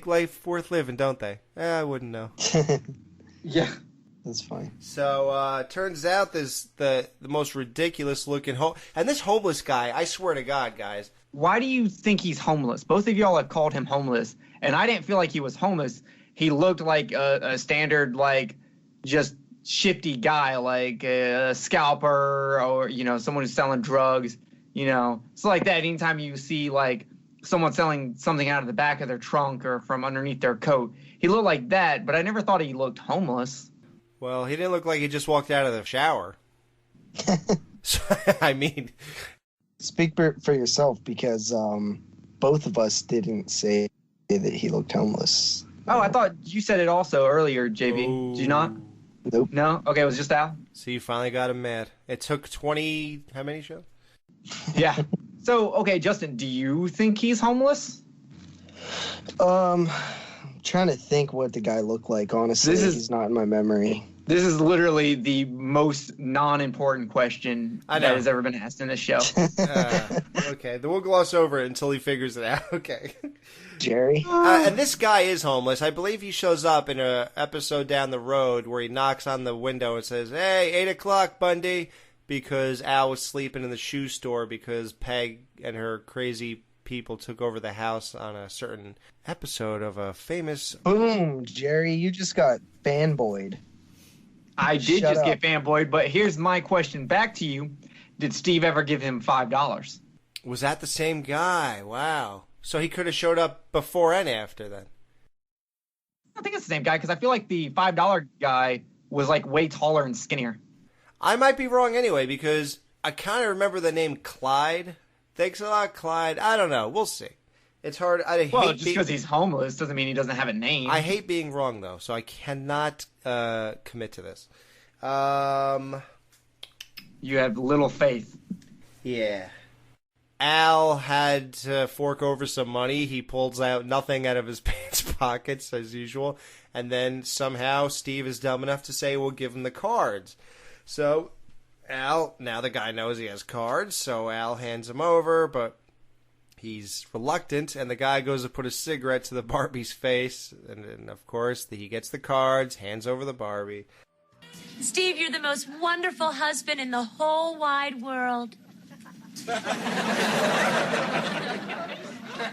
life worth living, don't they? I wouldn't know. Yeah. That's fine. So, turns out there's the most ridiculous looking and this homeless guy, I swear to God, guys. Why do you think he's homeless? Both of y'all have called him homeless, and I didn't feel like he was homeless. He looked like a standard, like, just shifty guy, like a scalper or, someone who's selling drugs, It's like that anytime you see, like, someone selling something out of the back of their trunk or from underneath their coat. He looked like that, but I never thought he looked homeless. Well, he didn't look like he just walked out of the shower. So, I mean... Speak for yourself, because both of us didn't say that he looked homeless. Oh, I thought you said it also earlier, JB. Oh. Did you not? Nope. No? Okay, it was just Al? So you finally got him mad. It took 20... How many shows? Yeah. So, okay, Justin, do you think he's homeless? I'm trying to think what the guy looked like. Honestly, he's not in my memory. This is literally the most non-important question that has ever been asked in this show. Okay, then we'll gloss over it until he figures it out. Okay. Jerry? And this guy is homeless. I believe he shows up in an episode down the road where he knocks on the window and says, hey, 8 o'clock, Bundy, because Al was sleeping in the shoe store because Peg and her crazy people took over the house on a certain episode of a famous... Boom, Jerry, you just got fanboyed. I did get fanboyed, but here's my question back to you. Did Steve ever give him $5? Was that the same guy? Wow. So he could have showed up before and after then. I think it's the same guy, because I feel like the $5 guy was like way taller and skinnier. I might be wrong anyway, because I kind of remember the name Clyde. Thanks a lot, Clyde. I don't know. We'll see. It's hard. Just because he's homeless doesn't mean he doesn't have a name. I hate being wrong, though, so I cannot commit to this. You have little faith. Yeah. Al had to fork over some money. He pulls out nothing out of his pants pockets, as usual. And then somehow Steve is dumb enough to say we'll give him the cards. So Al, now the guy knows he has cards, so Al hands him over, but... he's reluctant, and the guy goes to put a cigarette to the Barbie's face. And of course, he gets the cards, hands over the Barbie. Steve, you're the most wonderful husband in the whole wide world.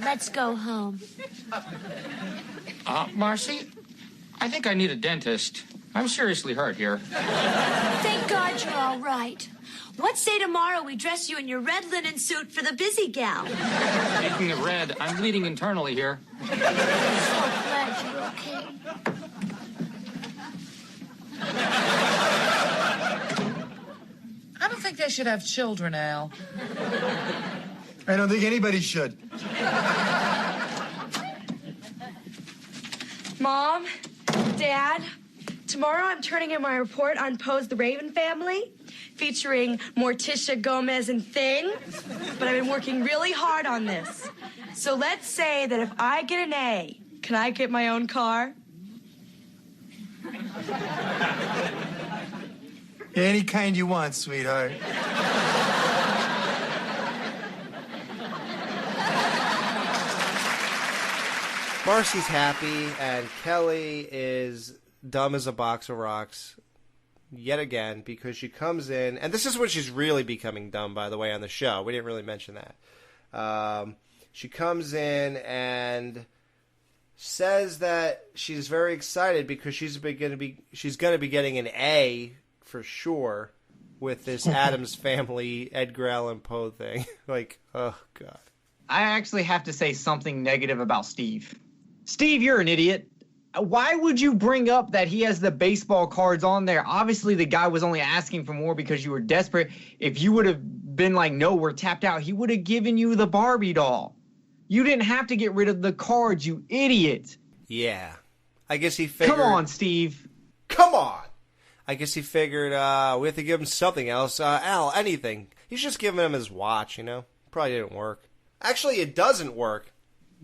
Let's go home. Marcy, I think I need a dentist. I'm seriously hurt here. Thank God you're all right. What say tomorrow we dress you in your red linen suit for the busy gal? Speaking of red, I'm bleeding internally here. So glad you're okay. I don't think they should have children, Al. I don't think anybody should. Mom, Dad, tomorrow I'm turning in my report on Poe's The Raven Family, featuring Morticia Gomez and Thing. But I've been working really hard on this. So let's say that if I get an A, can I get my own car? Any kind you want, sweetheart. Marcy's happy, and Kelly is dumb as a box of rocks yet again because she comes in, and this is when she's really becoming dumb, by the way, on the show. We didn't really mention that. She comes in and says that she's very excited because she's going to be getting an A for sure with this Addams Family Edgar Allan Poe thing. Like, oh God. I actually have to say something negative about Steve. Steve, you're an idiot. Why would you bring up that he has the baseball cards on there? Obviously, the guy was only asking for more because you were desperate. If you would have been like, no, we're tapped out, he would have given you the Barbie doll. You didn't have to get rid of the cards, you idiot. Yeah. I guess he figured... Come on, Steve. Come on! I guess he figured we have to give him something else. Al, anything. He's just giving him his watch, you know? Probably didn't work. Actually, it doesn't work.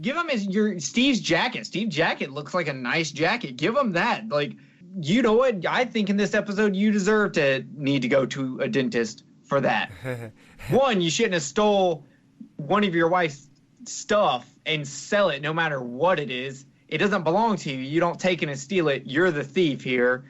Give him Steve's jacket. Steve's jacket looks like a nice jacket. Give him that. Like, you know what? I think in this episode you deserve to need to go to a dentist for that. One, you shouldn't have stole one of your wife's stuff and sell it no matter what it is. It doesn't belong to you. You don't take it and steal it. You're the thief here.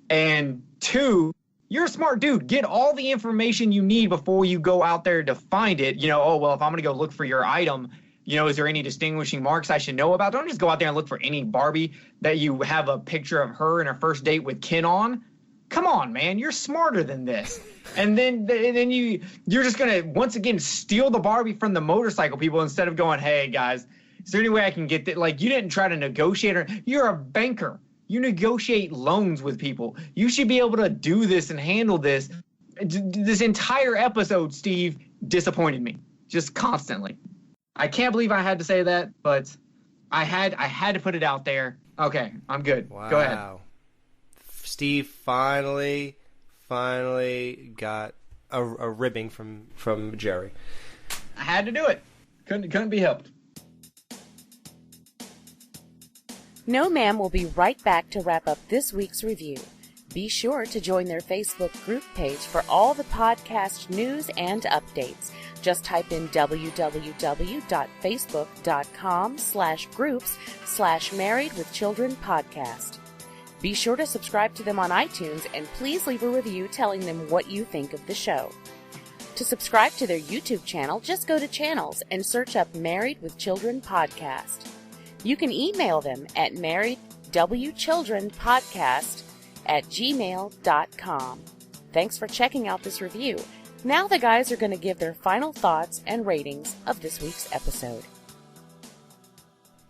And two, you're a smart dude. Get all the information you need before you go out there to find it. You know, oh, well, if I'm going to go look for your item, you know, is there any distinguishing marks I should know about? Don't just go out there and look for any Barbie that you have a picture of her in her first date with Ken on. Come on, man. You're smarter than this. And then you're just going to, once again, steal the Barbie from the motorcycle people instead of going, hey, guys, is there any way I can get that? Like, you didn't try to negotiate. You're a banker. You negotiate loans with people. You should be able to do this and handle this. This entire episode, Steve, disappointed me. Just constantly. I can't believe I had to say that, but I had to put it out there. Okay, I'm good. Wow. Go ahead. Steve finally got a ribbing from Jerry. I had to do it. Couldn't be helped. No Ma'am will be right back to wrap up this week's review. Be sure to join their Facebook group page for all the podcast news and updates. Just type in www.facebook.com/groups/marriedwithchildrenpodcast. Be sure to subscribe to them on iTunes and please leave a review telling them what you think of the show. To subscribe to their YouTube channel, just go to channels and search up Married with Children Podcast. You can email them at marriedwchildrenpodcast@gmail.com. Thanks for checking out this review. Now the guys are going to give their final thoughts and ratings of this week's episode.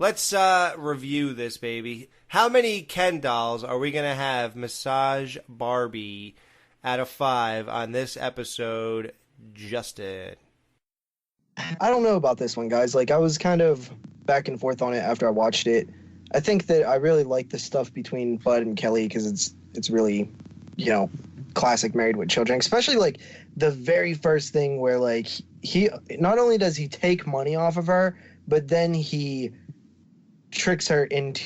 Let's review this, baby. How many Ken dolls are we going to have massage Barbie out of 5 on this episode, Justin? I don't know about this one, guys. Like, I was kind of back and forth on it after I watched it. I think that I really like the stuff between Bud and Kelly because it's really, you know, classic Married with Children, especially like the very first thing where like he not only does he take money off of her, but then he tricks her into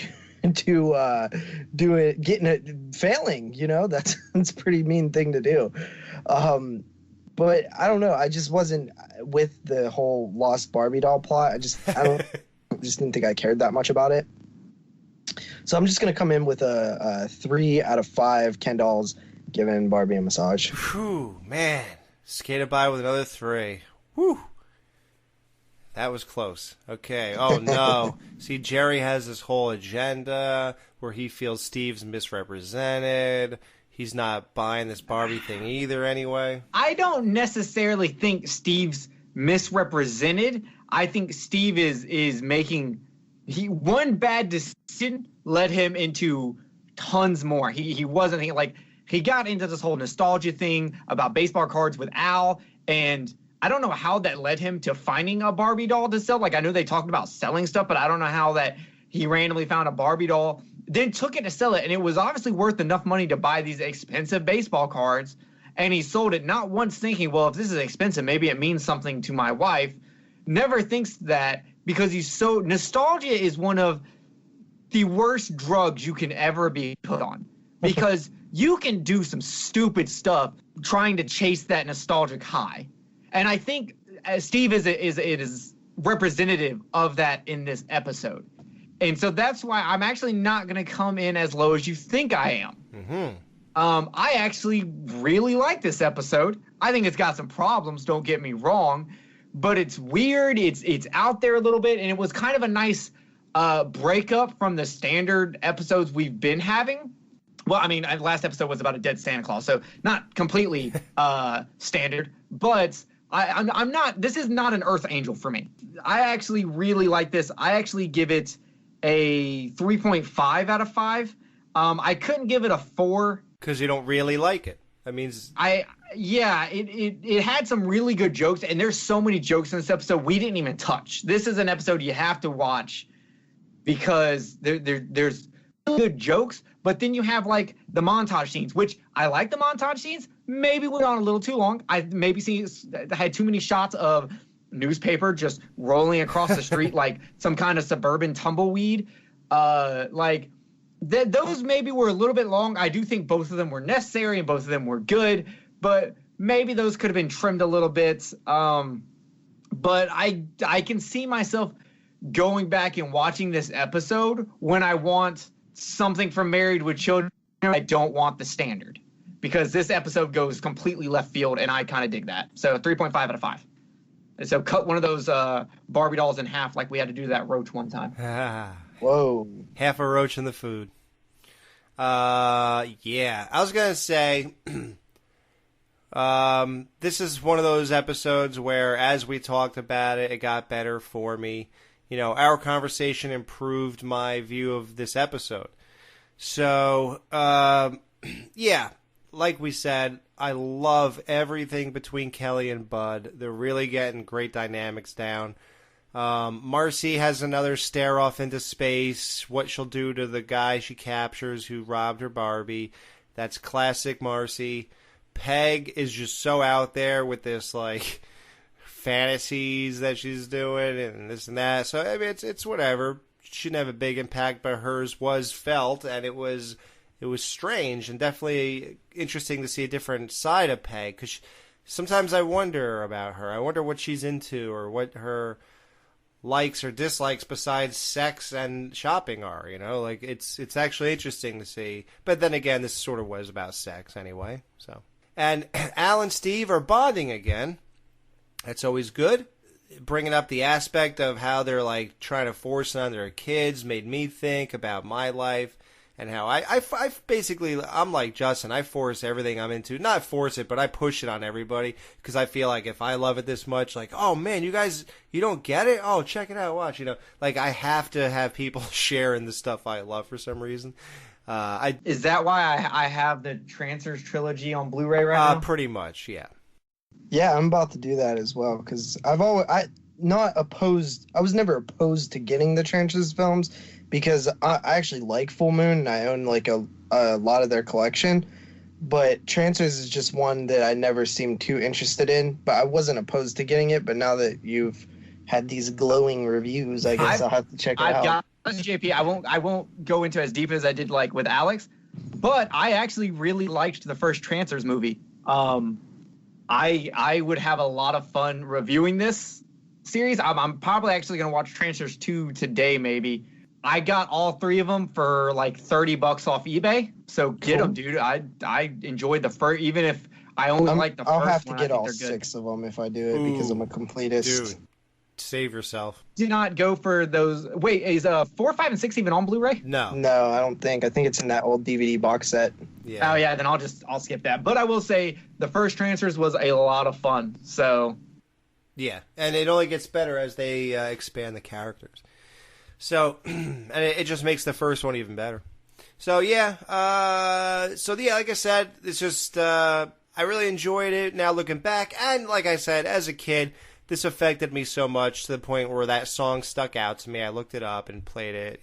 failing, you know. That's a pretty mean thing to do. But I don't know, I just wasn't with the whole lost Barbie doll plot. I just didn't think I cared that much about it. So I'm just gonna come in with a 3 out of 5 Ken dolls giving Barbie a massage. Whew, man. Skated by with another 3. Whew. That was close. Okay. Oh, no. See, Jerry has this whole agenda where he feels Steve's misrepresented. He's not buying this Barbie thing either anyway. I don't necessarily think Steve's misrepresented. I think Steve is making... one bad decision led him into tons more. He wasn't thinking, like, he got into this whole nostalgia thing about baseball cards with Al, and I don't know how that led him to finding a Barbie doll to sell. Like, I know they talked about selling stuff, but I don't know how that he randomly found a Barbie doll, then took it to sell it, and it was obviously worth enough money to buy these expensive baseball cards, and he sold it not once thinking, well, if this is expensive, maybe it means something to my wife. Never thinks that, because nostalgia is one of the worst drugs you can ever be put on, because you can do some stupid stuff trying to chase that nostalgic high. And I think Steve is representative of that in this episode. And so that's why I'm actually not going to come in as low as you think I am. Mm-hmm. I actually really like this episode. I think it's got some problems, don't get me wrong, but it's weird. It's out there a little bit, and it was kind of a nice breakup from the standard episodes we've been having. Well, I mean, last episode was about a dead Santa Claus, so not completely standard, but I'm not. This is not an Earth Angel for me. I actually really like this. I actually give it a 3.5 out of 5. I couldn't give it a 4 because you don't really like it. That means it had some really good jokes, and there's so many jokes in this episode we didn't even touch. This is an episode you have to watch because there's good jokes, but then you have like the montage scenes, which I like the montage scenes. Maybe went on a little too long. I had too many shots of newspaper just rolling across the street like some kind of suburban tumbleweed. Those maybe were a little bit long. I do think both of them were necessary and both of them were good, but maybe those could have been trimmed a little bit. But I can see myself going back and watching this episode when I want something from Married with Children. I don't want the standard, because this episode goes completely left field, and I kind of dig that. So 3.5 out of 5. And so cut one of those Barbie dolls in half like we had to do that roach one time. Whoa. Half a roach in the food. Yeah. I was going to say, this is one of those episodes where, as we talked about it, it got better for me. You know, our conversation improved my view of this episode. So, yeah, like we said, I love everything between Kelly and Bud. They're really getting great dynamics down. Marcy has another stare off into space, what she'll do to the guy she captures who robbed her Barbie. That's classic Marcy. Peg is just so out there with this, like, fantasies that she's doing and this and that. So, I mean, it's whatever. She didn't have a big impact, but hers was felt, and it was strange and definitely interesting to see a different side of Peg, because sometimes I wonder about her. I wonder what she's into or what her likes or dislikes besides sex and shopping are, you know? Like, it's actually interesting to see. But then again, this sort of was about sex anyway, so. And Al and Steve are bonding again. That's always good. Bringing up the aspect of how they're, like, trying to force it on their kids made me think about my life. And how I basically, I'm like Justin, I force everything I'm into. Not force it, but I push it on everybody. Because I feel like if I love it this much, like, oh man, you guys, you don't get it? Oh, check it out, watch. You know, like, I have to have people share in the stuff I love for some reason. Is that why I have the Trancers trilogy on Blu-ray right now? Pretty much, yeah. Yeah, I'm about to do that as well, because I was never opposed to getting the Trancers films, because I actually like Full Moon, and I own like a lot of their collection. But Trancers is just one that I never seemed too interested in. But I wasn't opposed to getting it. But now that you've had these glowing reviews, I guess I'll have to check it out. I've got JP. I won't go into as deep as I did like with Alex, but I actually really liked the first Trancers movie. I would have a lot of fun reviewing this series. I'm probably actually going to watch Trancers 2 today, maybe. I got all 3 of them for like $30 off eBay. So get them, dude. I enjoyed the first, even if I only like the first one. I'll have to get all 6 of them if I do it, because I'm a completist. Dude, save yourself. Do not go for those. Wait, is 4, 5, and 6 even on Blu-ray? No, I don't think. I think it's in that old DVD box set. Yeah. Oh yeah, then I'll skip that. But I will say the first Trancers was a lot of fun. So yeah, and it only gets better as they expand the characters. So, and it just makes the first one even better. So yeah, like I said, it's just I really enjoyed it. Now looking back, and like I said, as a kid, this affected me so much to the point where that song stuck out to me. I looked it up and played it,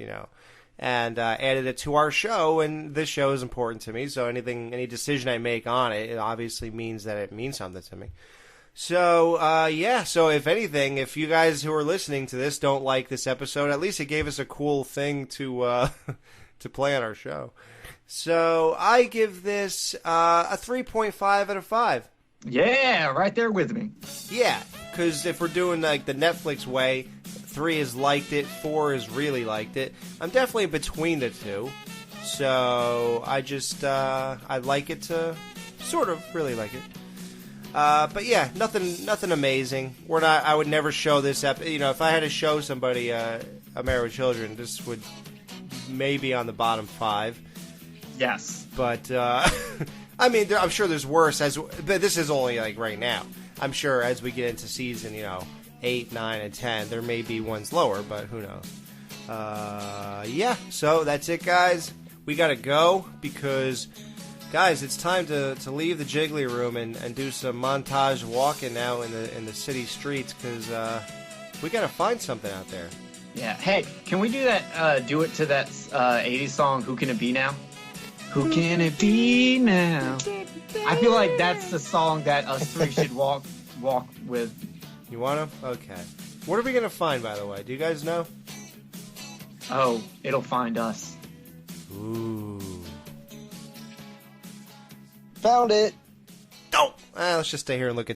and added it to our show. And this show is important to me, so any decision I make on it, it obviously means that it means something to me. So, so if anything, if you guys who are listening to this don't like this episode, at least it gave us a cool thing to to play on our show. So, I give this a 3.5 out of 5. Yeah, right there with me. Yeah, because if we're doing like the Netflix way, 3 has liked it, 4 has really liked it. I'm definitely between the two. So, I just, I'd like it to sort of really like it. But yeah, nothing amazing. I would never show this if I had to show somebody Married with Children, this would maybe on the bottom 5. Yes. But I mean, I'm sure there's worse but this is only like right now. I'm sure as we get into season, 8, 9, and 10, there may be ones lower, but who knows? So that's it, guys. We gotta go because guys, it's time to leave the Jiggly Room and do some montage walking now in the city streets because we gotta find something out there. Yeah. Hey, can we do that? Do it to that 80s song. Who can it be now? Who can it be now? I feel like that's the song that us three should walk with. You want to? Okay. What are we gonna find, by the way? Do you guys know? Oh, it'll find us. Ooh. Found it. Oh! Let's just stay here and look at